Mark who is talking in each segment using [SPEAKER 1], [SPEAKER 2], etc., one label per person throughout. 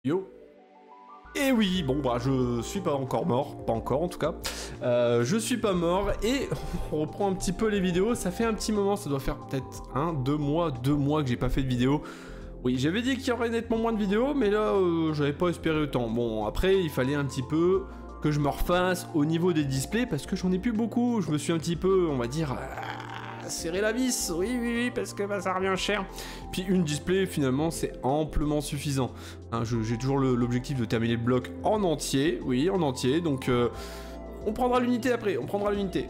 [SPEAKER 1] Yo. Et oui, bon bah je suis pas encore mort, pas encore en tout cas. Je suis pas mort et on reprend un petit peu les vidéos. Ça fait un petit moment, ça doit faire peut-être 2 mois que j'ai pas fait de vidéo. Oui, j'avais dit qu'il y aurait nettement moins de vidéos, mais là j'avais pas espéré autant. Bon, après il fallait un petit peu que je me refasse au niveau des displays parce que j'en ai plus beaucoup. Je me suis un petit peu, on va dire, serré la vis. Oui, parce que bah, ça revient cher. Puis une display finalement c'est amplement suffisant. Hein, j'ai toujours l'objectif de terminer le bloc en entier. Oui, en entier. Donc on prendra l'unité après, on prendra l'unité.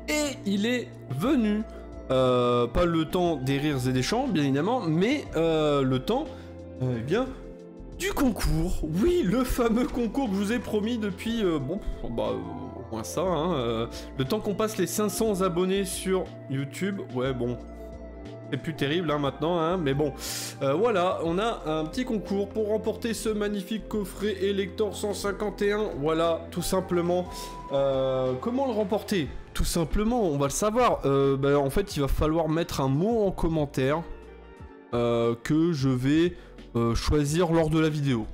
[SPEAKER 1] Et il est venu. Pas le temps des rires et des chants, bien évidemment, mais le temps, eh bien, du concours. Oui, le fameux concours que je vous ai promis depuis, bon, bah, au moins ça, hein, le temps qu'on passe les 500 abonnés sur YouTube. Ouais, bon, c'est plus terrible, hein, maintenant, hein, mais bon, voilà, on a un petit concours pour remporter ce magnifique coffret Elector 151. Voilà, tout simplement. Comment le remporter? Tout simplement, on va le savoir. Bah, en fait, il va falloir mettre un mot en commentaire que je vais choisir lors de la vidéo.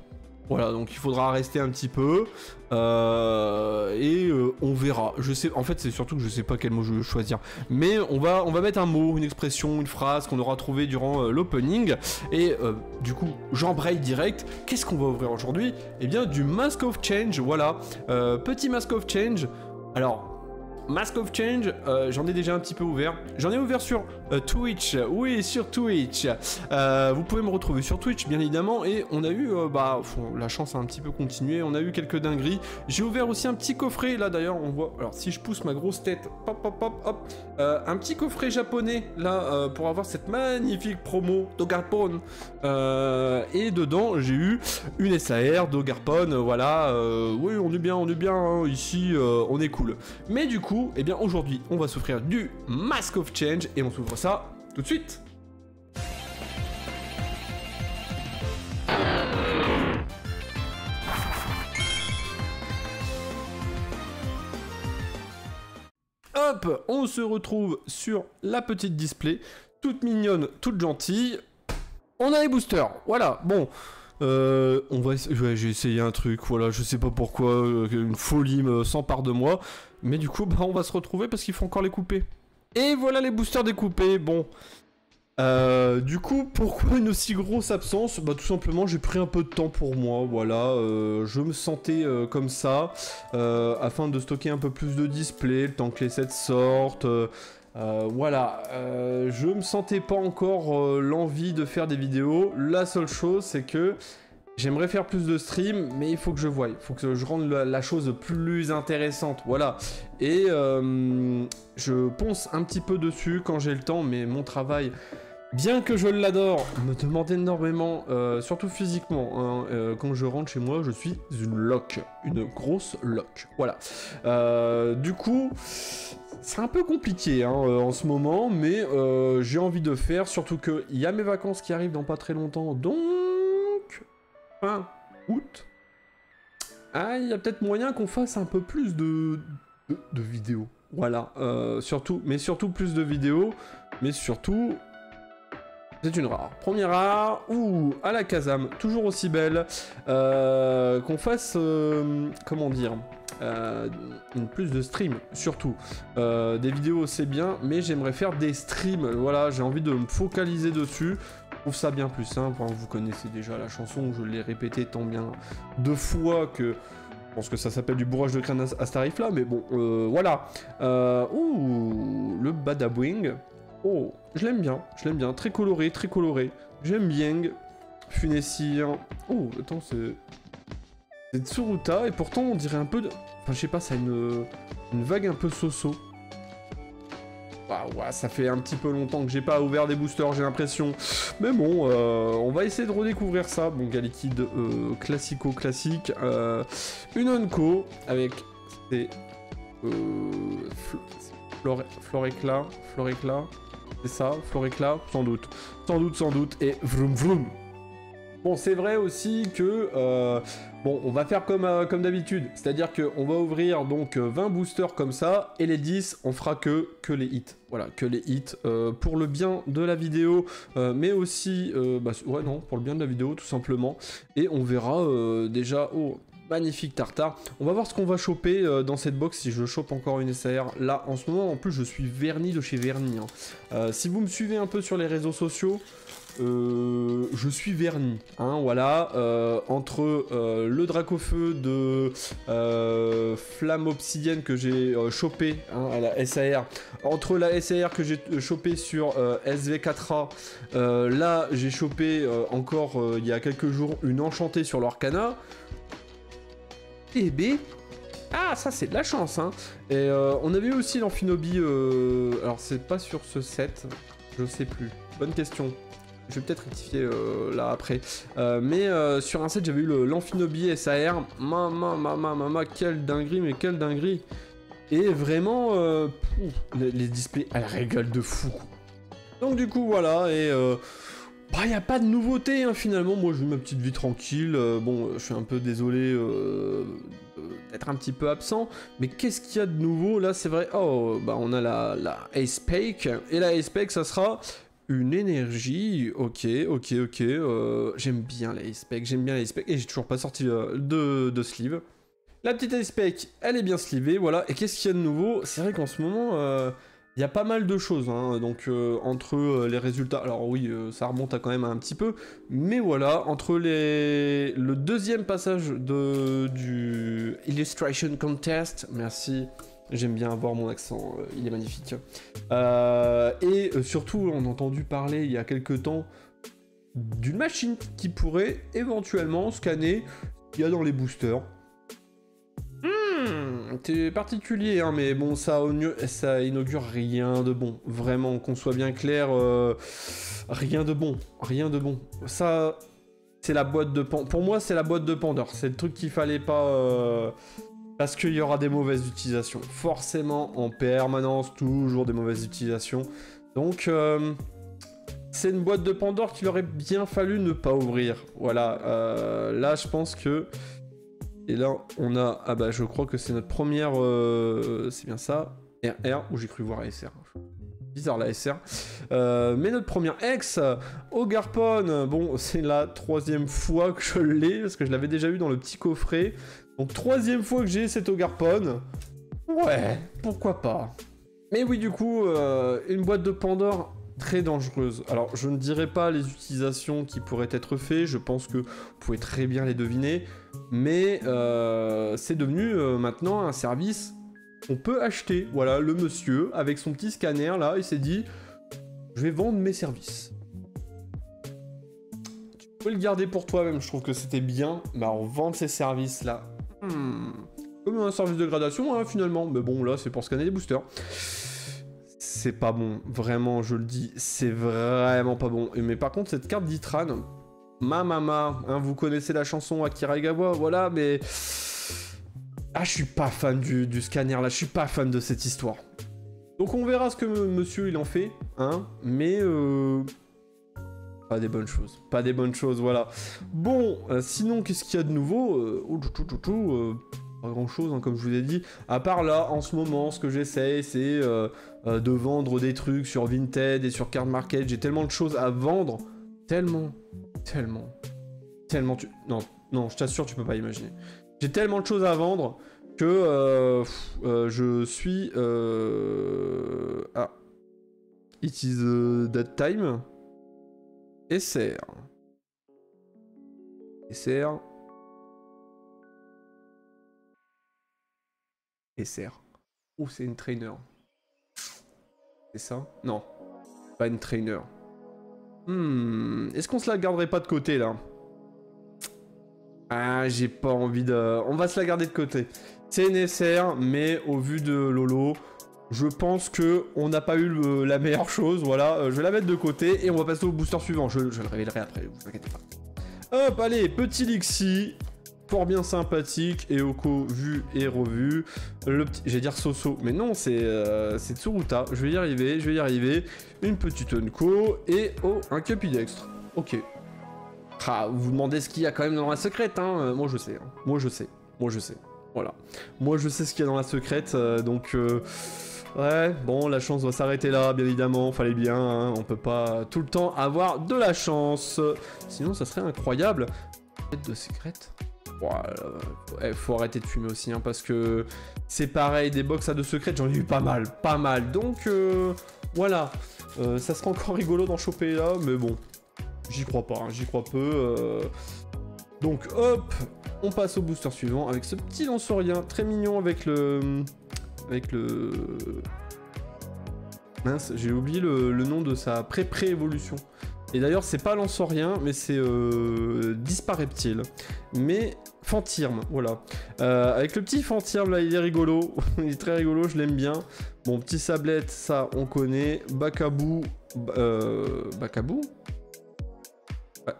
[SPEAKER 1] Voilà, donc il faudra rester un petit peu et on verra. Je sais, en fait, c'est surtout que je sais pas quel mot je vais choisir, mais on va mettre un mot, une expression, une phrase qu'on aura trouvé durant l'opening. Et du coup, j'embraye direct. Qu'est-ce qu'on va ouvrir aujourd'hui? Eh bien, du Mask of Change. Voilà, petit Mask of Change. Alors, Mask of Change, j'en ai déjà un petit peu ouvert. J'en ai ouvert sur Twitch. Oui, sur Twitch. Vous pouvez me retrouver sur Twitch, bien évidemment. Et on a eu, la chance a un petit peu continué. On a eu quelques dingueries. J'ai ouvert aussi un petit coffret. Là, d'ailleurs, on voit... Alors, si je pousse ma grosse tête, hop. Un petit coffret japonais, là, pour avoir cette magnifique promo d'Ogarpon. Et dedans, j'ai eu une SAR d'Ogarpon. Voilà. Oui, on est bien, hein, ici, on est cool. Mais du coup, eh bien aujourd'hui, on va s'offrir du Mask of Change et on s'ouvre ça tout de suite. Hop, on se retrouve sur la petite display, toute mignonne, toute gentille. On a les boosters, voilà, bon. J'ai essayé un truc, voilà, je sais pas pourquoi, une folie s'empare de moi. Mais du coup, bah, on va se retrouver parce qu'il faut encore les couper. Et voilà les boosters découpés, bon. Du coup, pourquoi une aussi grosse absence? Bah tout simplement, j'ai pris un peu de temps pour moi, voilà. Je me sentais comme ça, afin de stocker un peu plus de display, le temps que les sets sortent. Voilà, je me sentais pas encore l'envie de faire des vidéos. La seule chose, c'est que j'aimerais faire plus de streams, mais il faut que je voie. Il faut que je rende la chose plus intéressante, voilà. Et je ponce un petit peu dessus quand j'ai le temps, mais mon travail, bien que je l'adore, me demande énormément, surtout physiquement. Hein. Quand je rentre chez moi, je suis une loque, une grosse loque, voilà. Du coup... C'est un peu compliqué hein, en ce moment, mais j'ai envie de faire, surtout qu'il y a mes vacances qui arrivent dans pas très longtemps, donc... fin août. Ah, il y a peut-être moyen qu'on fasse un peu plus de vidéos. Voilà, surtout plus de vidéos, mais surtout... C'est une rare. Première rare, à la Kazam, toujours aussi belle. Qu'on fasse, comment dire, plus de streams, surtout. Des vidéos, c'est bien, mais j'aimerais faire des streams. Voilà, j'ai envie de me focaliser dessus. Je trouve ça bien plus simple. Enfin, vous connaissez déjà la chanson, je l'ai répétée tant bien de fois que... Je pense que ça s'appelle du bourrage de crâne à ce tarif-là, mais bon, voilà. Le Badabwing. Oh, je l'aime bien, très coloré, j'aime bien, Funessir, oh, attends, c'est Tsuruta, et pourtant on dirait un peu de... Enfin, je sais pas, ça a une vague un peu so-so. Ah ouais, ça fait un petit peu longtemps que j'ai pas ouvert des boosters, j'ai l'impression. Mais bon, on va essayer de redécouvrir ça. Bon, Galliquide classique. Une Onco avec des... Floréclat. C'est ça, Floréclat, sans doute, et vroom vroom. Bon, c'est vrai aussi que, bon, on va faire comme d'habitude, c'est-à-dire qu'on va ouvrir donc 20 boosters comme ça, et les 10, on fera que les hits. Voilà, que les hits, pour le bien de la vidéo, mais aussi, ouais, non, pour le bien de la vidéo, tout simplement. Et on verra déjà, oh, magnifique tartare. On va voir ce qu'on va choper dans cette box, si je chope encore une SAR. Là, en ce moment, en plus, je suis verni de chez Verni. Hein. Si vous me suivez un peu sur les réseaux sociaux, je suis verni, hein, voilà, entre le Dracofeu de Flamme Obsidienne que j'ai chopé hein, à la SAR, entre la SAR que j'ai chopé sur SV4A, là j'ai chopé encore il y a quelques jours une enchantée sur l'Arcana, et B. Ah, ça c'est de la chance, hein. Et on avait aussi l'Amphinobi, alors c'est pas sur ce set, je sais plus, bonne question. Je vais peut-être rectifier là après. Mais sur un set, j'avais eu l'Amphinobi SAR. Quelle dinguerie, mais quelle dinguerie. Et vraiment, les displays, elles régalent de fou. Donc du coup, voilà, et... il n'y a pas de nouveauté, hein, finalement. Moi, je vis ma petite vie tranquille. Bon, je suis un peu désolé d'être un petit peu absent. Mais qu'est-ce qu'il y a de nouveau? Là, c'est vrai... Oh, bah on a la Ace Spake. Et la Ace Spake, ça sera... une énergie, ok, j'aime bien la spec, et j'ai toujours pas sorti de sleeve. La petite spec, elle est bien slivée, voilà, et qu'est-ce qu'il y a de nouveau? C'est vrai qu'en ce moment, il y a pas mal de choses, hein, donc entre les résultats, alors oui, ça remonte à quand même un petit peu, mais voilà, entre le deuxième passage du Illustration Contest, merci. J'aime bien avoir mon accent, il est magnifique. Et surtout, on a entendu parler il y a quelques temps d'une machine qui pourrait éventuellement scanner ce qu'il y a dans les boosters. C'est particulier, hein, mais bon, ça inaugure rien de bon. Vraiment, qu'on soit bien clair, rien de bon. Ça, c'est la boîte de Pandore. Pour moi, c'est la boîte de Pandore. C'est le truc qu'il fallait pas... Parce qu'il y aura des mauvaises utilisations. Forcément, en permanence, toujours des mauvaises utilisations. Donc, c'est une boîte de Pandore qu'il aurait bien fallu ne pas ouvrir. Voilà, là, je pense que... Et là, on a... Ah bah, je crois que c'est notre première... c'est bien ça. RR, où j'ai cru voir ASR. Bizarre la SR. Mais notre première ex, Ogarpon, bon, c'est la 3e fois que je l'ai, parce que je l'avais déjà eu dans le petit coffret. Donc 3e fois que j'ai cet Ogarpon. Ouais, pourquoi pas. Mais oui, du coup, une boîte de Pandore très dangereuse. Alors, je ne dirais pas les utilisations qui pourraient être faites, je pense que vous pouvez très bien les deviner. Mais c'est devenu maintenant un service qu'on peut acheter. Voilà, le monsieur, avec son petit scanner, là, il s'est dit, je vais vendre mes services. Tu peux le garder pour toi-même, je trouve que c'était bien. Mais alors, vendre ces services-là... Comme un service de gradation, hein, finalement. Mais bon, là, c'est pour scanner des boosters. C'est pas bon. Vraiment, je le dis, c'est vraiment pas bon. Mais par contre, cette carte d'Itran... hein, vous connaissez la chanson Akira Egawa, voilà, mais... Ah, je suis pas fan du scanner, là. Je suis pas fan de cette histoire. Donc, on verra ce que monsieur, il en fait, hein. Mais... Pas des bonnes choses. Pas des bonnes choses, voilà. Bon, sinon, qu'est-ce qu'il y a de nouveau? Pas grand-chose, hein, comme je vous ai dit. À part là, en ce moment, ce que j'essaye, c'est de vendre des trucs sur Vinted et sur Card Market. J'ai tellement de choses à vendre. Tellement. Non, je t'assure, tu peux pas imaginer. J'ai tellement de choses à vendre que je suis... Ah. It is that time. SR. Oh, c'est une trainer. C'est ça? Non. Pas une trainer. Est-ce qu'on se la garderait pas de côté, là? Ah, j'ai pas envie de... On va se la garder de côté. C'est une SR, mais au vu de Lolo... Je pense que on n'a pas eu la meilleure chose, voilà, je vais la mettre de côté et on va passer au booster suivant, je le révélerai après, vous inquiétez pas. Hop, allez, petit Lixi, fort bien sympathique, et Oko vu et revu, le petit, j'allais dire Soso, mais non, c'est Tsuruta, je vais y arriver, une petite Unko, et oh, un Capidextre, ok. Ah, vous vous demandez ce qu'il y a quand même dans la secrète, hein. Moi je sais, hein. Moi je sais. Voilà. Moi je sais ce qu'il y a dans la secrète, donc... Ouais, bon, la chance doit s'arrêter là, bien évidemment, fallait bien, hein. On peut pas tout le temps avoir de la chance. Sinon, ça serait incroyable. Tête de secrète. Ouais, faut arrêter de fumer aussi, hein, parce que c'est pareil, des box à de secrètes, j'en ai eu pas mal. Donc, voilà. Ça serait encore rigolo d'en choper là, mais bon, j'y crois pas, hein, j'y crois peu. Donc, hop, on passe au booster suivant avec ce petit lance-rien très mignon avec le... Mince, j'ai oublié le nom de sa pré-évolution. Et d'ailleurs, c'est pas Lansorien, mais c'est Dispareptile. Mais Fantirme, voilà. Avec le petit Fantirme, là, il est rigolo. Il est très rigolo, je l'aime bien. Bon, petit Sablette, ça, on connaît. Bakabou. Bakabou ouais.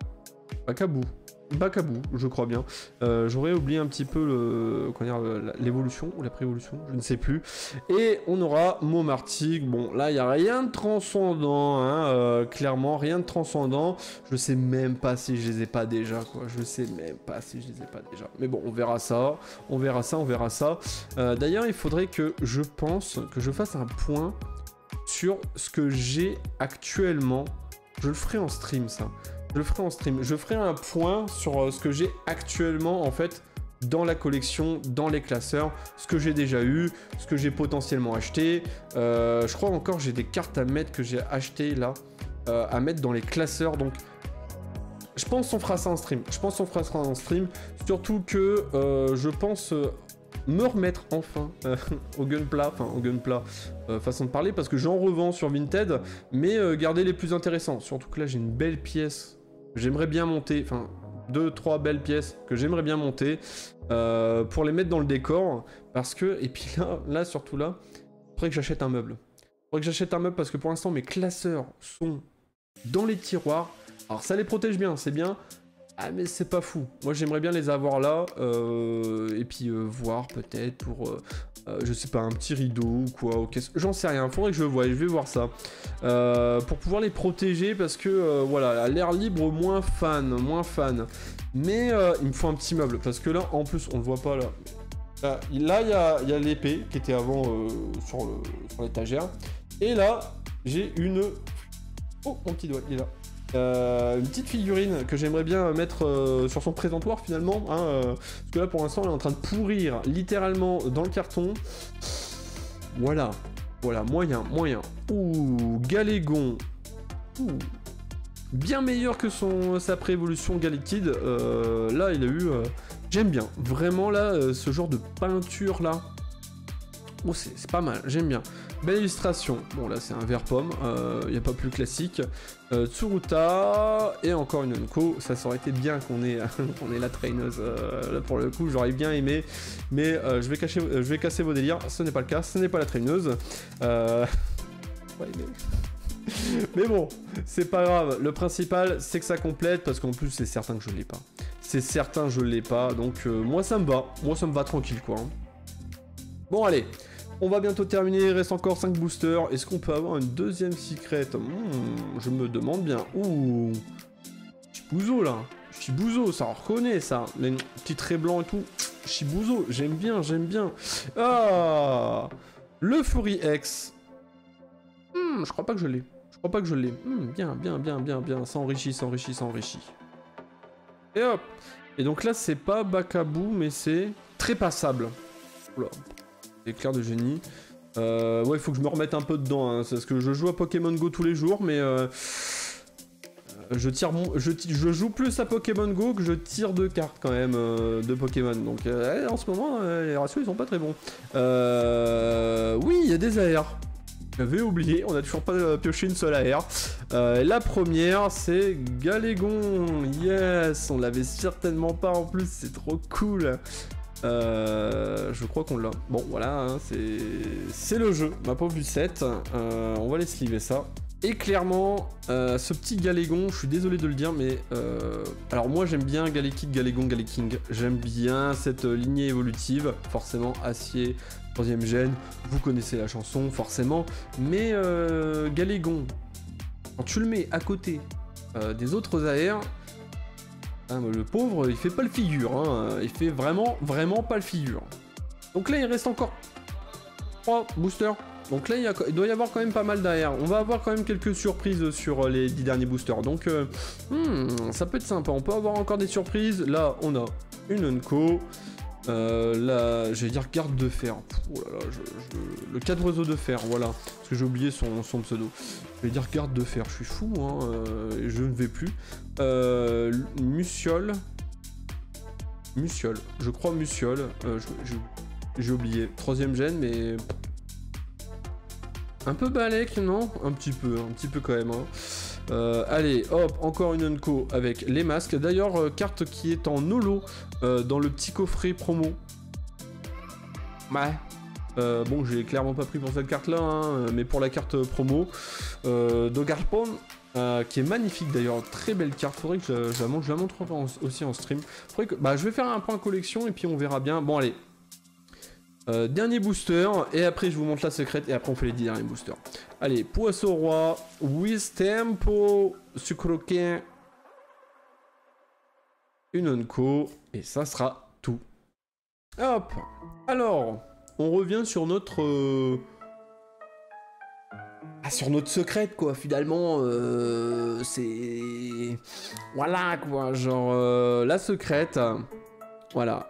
[SPEAKER 1] Bakabou, je crois bien. J'aurais oublié un petit peu l'évolution ou la pré-évolution, je ne sais plus. Et on aura Momartig. Bon, là, il n'y a rien de transcendant, hein, clairement, rien de transcendant. Je sais même pas si je les ai pas déjà, quoi. Je sais même pas si je les ai pas déjà. Mais bon, on verra ça. D'ailleurs, il faudrait que je pense que je fasse un point sur ce que j'ai actuellement. Je le ferai en stream, ça. Je ferai un point sur ce que j'ai actuellement en fait dans la collection, dans les classeurs, ce que j'ai déjà eu, ce que j'ai potentiellement acheté. Je crois encore j'ai des cartes à mettre que j'ai achetées là, à mettre dans les classeurs. Donc je pense qu'on fera ça en stream. Surtout que je pense me remettre enfin au gunpla, façon de parler, parce que j'en revends sur Vinted, mais garder les plus intéressants. Surtout que là j'ai une belle pièce. J'aimerais bien monter, enfin 2-3 belles pièces que j'aimerais bien monter pour les mettre dans le décor, parce que, et puis là surtout là, il faudrait que j'achète un meuble. Parce que pour l'instant mes classeurs sont dans les tiroirs. Alors ça les protège bien, c'est bien, mais c'est pas fou. Moi j'aimerais bien les avoir là, et puis voir peut-être pour... je sais pas, un petit rideau ou quoi, j'en sais rien, faudrait que je voie, je vais voir ça. Pour pouvoir les protéger, parce que voilà, à l'air libre, moins fan. Mais il me faut un petit meuble, parce que là, en plus, on le voit pas là. Là, il y a l'épée qui était avant sur l'étagère. Et là, j'ai une... Oh, mon petit doigt, il est là. Une petite figurine que j'aimerais bien mettre sur son présentoir finalement, hein, parce que là pour l'instant elle est en train de pourrir littéralement dans le carton. Voilà, moyen. Ouh, Galégon. Ouh. Bien meilleur que sa pré-évolution Galactid. Là il a eu... j'aime bien, vraiment là, ce genre de peinture là. Oh, c'est pas mal, j'aime bien. Belle illustration. Bon, là, c'est un vert pomme. Il n'y a pas plus classique. Tsuruta. Et encore une Onko. Ça aurait été bien qu'on ait la traineuse. Là, pour le coup, j'aurais bien aimé. Mais je vais casser vos délires. Ce n'est pas le cas. Ce n'est pas la traineuse. Ouais, mais bon, c'est pas grave. Le principal, c'est que ça complète. Parce qu'en plus, c'est certain que je l'ai pas. Donc, moi, ça me va. Moi, ça me va tranquille, quoi. Bon, allez. On va bientôt terminer, il reste encore 5 boosters. Est-ce qu'on peut avoir une deuxième secret? Je me demande bien. Ouh, Chibouzo là. Chibouzo, ça on reconnaît ça. Les petits traits blancs et tout. Chibouzo, j'aime bien. Ah, le Fury X. Je crois pas que je l'ai. Bien. Ça enrichit. Et hop. Et donc là, c'est pas Bakabou, mais c'est très passable. Oula. Éclair de génie. Ouais, il faut que je me remette un peu dedans, hein, parce que je joue à Pokémon Go tous les jours, mais je joue plus à Pokémon Go que je tire de cartes quand même de Pokémon. Donc en ce moment, les ratios ils sont pas très bons. Oui, il y a des AR. J'avais oublié, on a toujours pas pioché une seule AR. La première, c'est Galégon. Yes, on l'avait certainement pas en plus, c'est trop cool. Je crois qu'on l'a. Bon, voilà, hein, c'est le jeu, ma pauvre Lucette. On va les sliver ça. Et clairement, ce petit Galégon, je suis désolé de le dire, mais... alors moi, j'aime bien Galekid, Galégon, Galeking. J'aime bien cette lignée évolutive. Forcément, Acier, 3ème gène. Vous connaissez la chanson, forcément. Mais Galégon, quand tu le mets à côté des autres AR... Ah, le pauvre, il fait pas le figure, hein. Il fait vraiment pas le figure. Donc là, il reste encore 3 boosters. Donc là, il doit y avoir quand même pas mal derrière. On va avoir quand même quelques surprises sur les 10 derniers boosters. Donc, ça peut être sympa. On peut avoir encore des surprises. Là, on a une Unco. Là, j'allais dire garde de fer. Oh là là, le cadre de fer, voilà. Parce que j'ai oublié son pseudo. Je vais dire garde de fer. Je suis fou, hein. Je ne vais plus. Muciole. Je crois Muciole. J'ai oublié. 3ème gène, mais... Un peu balèque, non? Un petit peu quand même. Hein. Allez, hop, encore une Unco avec les masques. D'ailleurs, carte qui est en holo dans le petit coffret promo. Ouais. Bon, j'ai clairement pas pris pour cette carte-là, hein, mais pour la carte promo. Dogarpon, qui est magnifique d'ailleurs, très belle carte. Faudrait que je la montre aussi en stream. Faudrait que, bah, je vais faire un point collection et puis on verra bien. Bon, allez. Dernier booster, et après je vous montre la secrète, et après on fait les 10 derniers boosters. Allez, Poisson Roi, With Tempo, Sucroquin, une Unco, et ça sera tout. Hop, alors, on revient sur notre... sur notre secrète, quoi, finalement, c'est... Voilà, quoi, genre, la secrète... Voilà,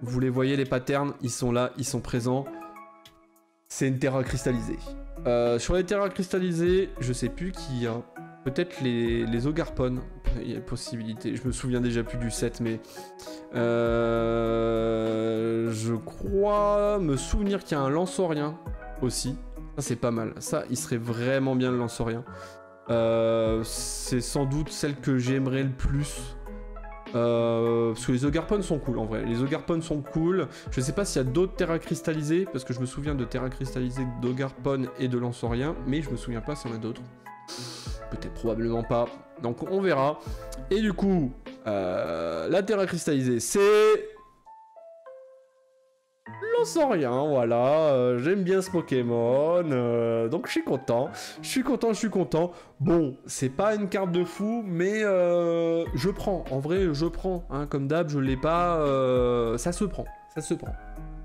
[SPEAKER 1] vous les voyez, les patterns, ils sont là, ils sont présents. C'est une terra cristallisée. Sur les terras cristallisées, je sais plus qui a. Peut-être les Ogarpon. Il y a une possibilité. Je me souviens déjà plus du set, mais... je crois me souvenir qu'il y a un Lansorien aussi. Ça, c'est pas mal. Ça, il serait vraiment bien le Lansorien. C'est sans doute celle que j'aimerais le plus. Parce que les Ogarpon sont cool en vrai, les Ogarpon sont cool. Je sais pas s'il y a d'autres terras cristallisées, parce que je me souviens de terras cristallisées d'Ogarpon et de Lansorien, mais je me souviens pas s'il y en a d'autres. Peut-être, probablement pas. Donc on verra. Et du coup, la terra cristallisée, c'est... Lansorien, voilà, j'aime bien ce Pokémon, donc je suis content. Bon, c'est pas une carte de fou, mais je prends, en vrai, je prends, hein, comme d'hab, je l'ai pas, ça se prend.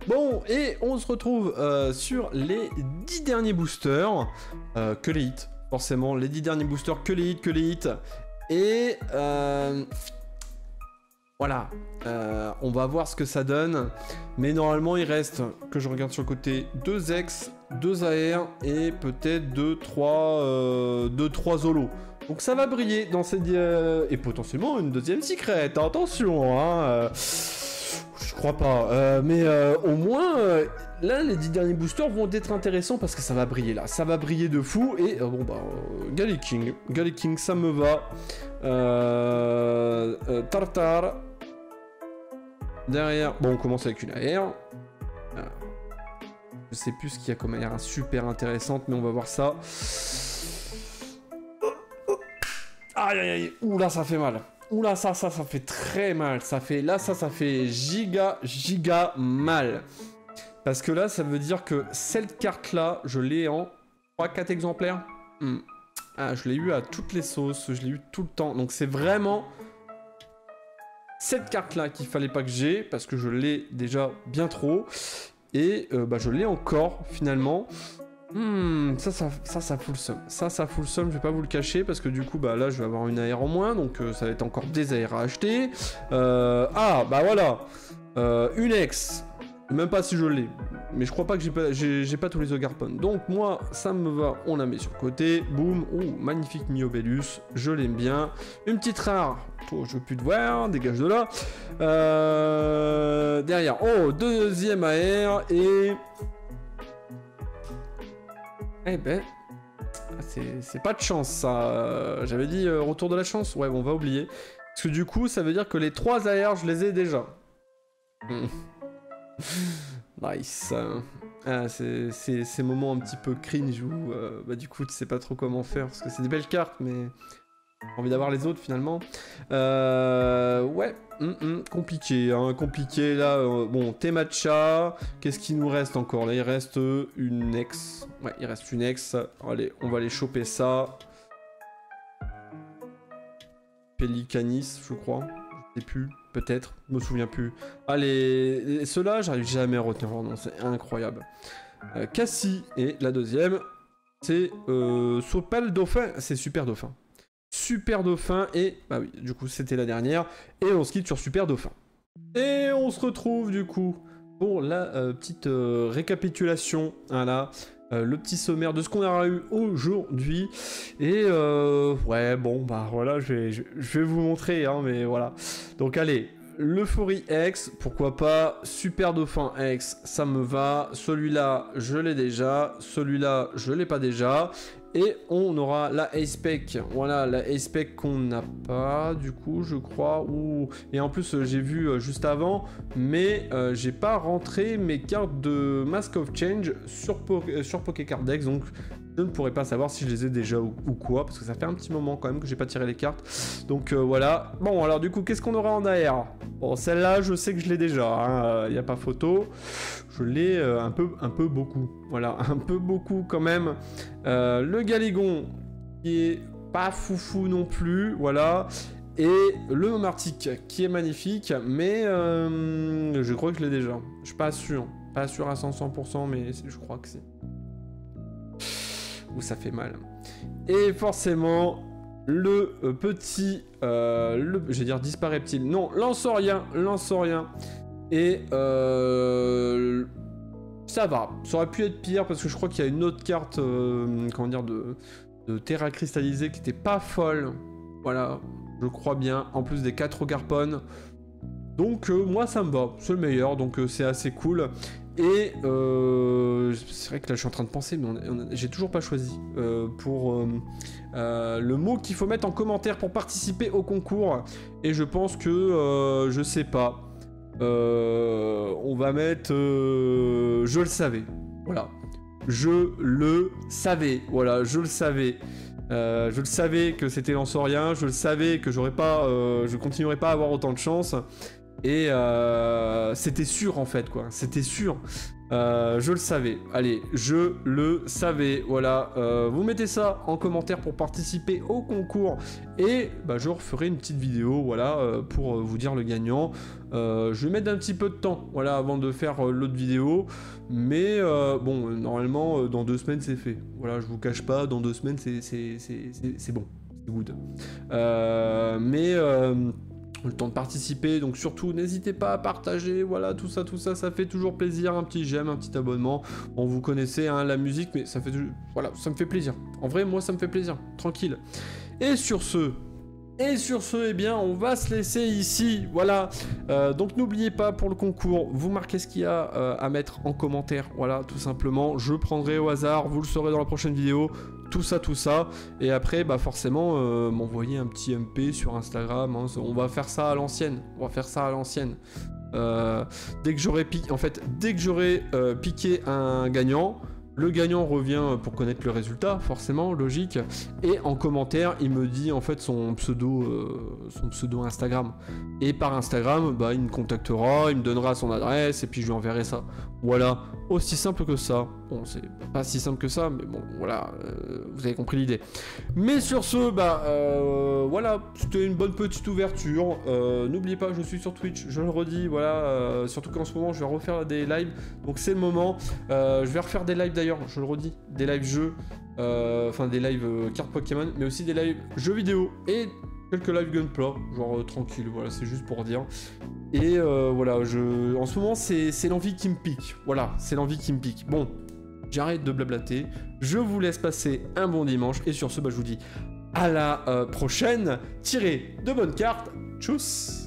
[SPEAKER 1] Bon, et on se retrouve sur les 10 derniers boosters, que les hits, forcément, les 10 derniers boosters, que les hits, et... Voilà, on va voir ce que ça donne, mais normalement il reste, que je regarde sur le côté, 2 X, 2 AR et peut-être 2-3 Zolo. Donc ça va briller dans ces... et potentiellement une deuxième secret, attention, hein, je crois pas, mais au moins, là les 10 derniers boosters vont être intéressants parce que ça va briller là, ça va briller de fou, et bon bah, Galliking, ça me va, Tartare. Derrière, bon, on commence avec une AR. Je sais plus ce qu'il y a comme AR super intéressante, mais on va voir ça. Aïe aïe aïe, oula, ça fait mal. Oula, ça fait très mal. Ça fait giga mal. Parce que là, ça veut dire que cette carte-là, je l'ai en 3-4 exemplaires. Ah, je l'ai eu à toutes les sauces, je l'ai eu tout le temps. Donc c'est vraiment... cette carte là qu'il fallait pas que j'ai, parce que je l'ai déjà bien trop, et bah je l'ai encore finalement. Ça fout le seum. Ça fout le seum, je vais pas vous le cacher, parce que du coup bah là je vais avoir une AR en moins, donc ça va être encore des AR à acheter. Ah bah voilà, une X, même pas si je l'ai, mais je crois pas que j'ai pas tous les Ogarpon. Donc moi ça me va, on la met sur le côté, boum, oh magnifique Miobellus, je l'aime bien. Une petite rare, toi je veux plus te voir, dégage de là. Derrière, oh deuxième AR et... Eh ben, c'est pas de chance ça, j'avais dit retour de la chance, ouais on va oublier. Parce que du coup ça veut dire que les 3 AR je les ai déjà. Nice. Ah, c'est ces moments un petit peu cringe où bah du coup tu sais pas trop comment faire, parce que c'est des belles cartes mais j'ai envie d'avoir les autres finalement. Ouais, compliqué, hein, compliqué là. Bon, Temacha, qu'est-ce qu'il nous reste encore? Là il reste une X. Ouais, il reste une X. Allez, on va aller choper ça. Pelicanis, je crois. Je sais plus, peut-être, je me souviens plus. Allez, ceux-là, j'arrive jamais à retenir leur nom, c'est incroyable. Cassie, et la deuxième, c'est Sopel Dauphin, c'est Super Dauphin. Super Dauphin, et bah oui, du coup, c'était la dernière, et on se quitte sur Super Dauphin. Et on se retrouve, du coup, pour la petite récapitulation, voilà. Le petit sommaire de ce qu'on aura eu aujourd'hui. Et ouais, bon, bah voilà, je vais vous montrer, hein, mais voilà. Donc allez, l'Euphorie X, pourquoi pas. Super Dauphin X, ça me va. Celui-là, je l'ai déjà. Celui-là, je l'ai pas déjà. Et on aura la A-Spec, voilà, la A-Spec qu'on n'a pas, du coup, je crois, et en plus, j'ai vu juste avant, mais j'ai pas rentré mes cartes de Mask of Change sur Pokécardex, donc je ne pourrais pas savoir si je les ai déjà ou quoi, parce que ça fait un petit moment quand même que j'ai pas tiré les cartes, donc voilà. Bon, alors du coup, qu'est-ce qu'on aura en AR? Bon, celle-là, je sais que je l'ai déjà, il n'y a pas photo, je l'ai un peu beaucoup, voilà, un peu beaucoup quand même. Le Galigon qui est pas foufou non plus, voilà, et le Momartic qui est magnifique, mais je crois que je l'ai déjà. Je suis pas sûr à 100%, mais je crois que c'est. Ouh, ça fait mal. Et forcément le petit, j'allais dire Dispareptile, non, Lanceorien, et ça va, ça aurait pu être pire parce que je crois qu'il y a une autre carte, comment dire, de Terra cristallisée qui était pas folle. Voilà, je crois bien, en plus des 4 Garpon. Donc moi ça me va, c'est le meilleur, donc c'est assez cool. Et c'est vrai que là je suis en train de penser, mais j'ai toujours pas choisi pour le mot qu'il faut mettre en commentaire pour participer au concours. Et je pense que je sais pas. On va mettre je le savais, voilà, je le savais, voilà, je le savais que c'était Lanceorien, je le savais que je continuerais pas à avoir autant de chance, et c'était sûr en fait, quoi, c'était sûr. Je le savais, allez, je le savais, voilà, vous mettez ça en commentaire pour participer au concours, et bah, je referai une petite vidéo, voilà, pour vous dire le gagnant. Je vais mettre un petit peu de temps, voilà, avant de faire l'autre vidéo, mais bon, normalement, dans 2 semaines, c'est fait, voilà, je vous cache pas, dans 2 semaines, c'est bon, c'est good. Mais le temps de participer, donc surtout n'hésitez pas à partager, voilà, tout ça ça fait toujours plaisir, un petit j'aime, un petit abonnement. Bon, vous connaissez hein, la musique, mais ça fait voilà, ça me fait plaisir. En vrai, moi ça me fait plaisir, tranquille. Et sur ce, eh bien, on va se laisser ici, voilà. Donc n'oubliez pas pour le concours, vous marquez ce qu'il y a à mettre en commentaire, voilà, tout simplement. Je prendrai au hasard, vous le saurez dans la prochaine vidéo. Tout ça, et après, bah forcément, m'envoyer un petit MP sur Instagram, hein, on va faire ça à l'ancienne, dès que j'aurai piqué un gagnant, le gagnant revient pour connaître le résultat, forcément, logique, et en commentaire, il me dit en fait son pseudo Instagram, et par Instagram, bah il me contactera, il me donnera son adresse, et puis je lui enverrai ça. Voilà, aussi simple que ça. Bon, c'est pas si simple que ça, mais bon, voilà, vous avez compris l'idée. Mais sur ce, bah, voilà, c'était une bonne petite ouverture. N'oubliez pas, je suis sur Twitch, je le redis, voilà, surtout qu'en ce moment, je vais refaire des lives, donc c'est le moment. Je vais refaire des lives d'ailleurs, je le redis, des lives jeux, enfin des lives cartes Pokémon, mais aussi des lives jeux vidéo et quelques live gunplay, genre tranquille, voilà, c'est juste pour dire. Et voilà, en ce moment, c'est l'envie qui me pique. Voilà, c'est l'envie qui me pique. Bon, j'arrête de blablater. Je vous laisse passer un bon dimanche. Et sur ce, bah, je vous dis à la prochaine. Tirez de bonnes cartes. Tchuss!